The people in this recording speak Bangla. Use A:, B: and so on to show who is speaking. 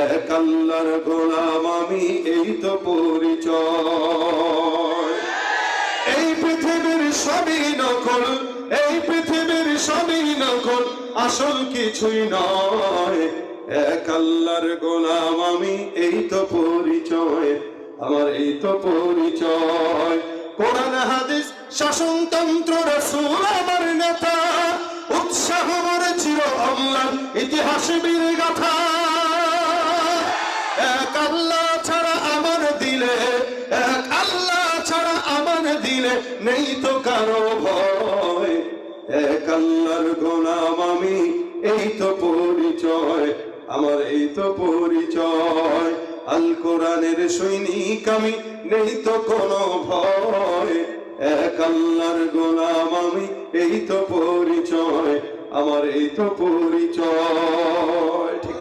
A: এক আল্লাহর গোলাম আমি, এই তো পরিচয়। এই পৃথিবীর সবই নকল, এই পৃথিবীর সবই নকল, আসল কিছুই নয়। এক আল্লাহর গোলাম আমি, এই তো পরিচয় আমার, এই তো পরিচয়। কোরআন হাদিস শাসনতন্ত্র রাসূল আমার নেতা, উৎসাহ মরে চির অম্লান ইতিহাস বীর গাথা। এক আল্লাহ ছাড়া আমার দিলে, এক আল্লাহ ছাড়া আমার দিলে নেই তো কারো ভয়। এক আল্লাহর গোলাম আমি, এই তো পরিচয় আমার, এই তো পরিচয়। আল কোরআনের সৈনিক আমি, নেই তো কোনো ভয়। এক আল্লাহর গোলাম আমি, এই তো পরিচয় আমার, এই তো পরিচয়।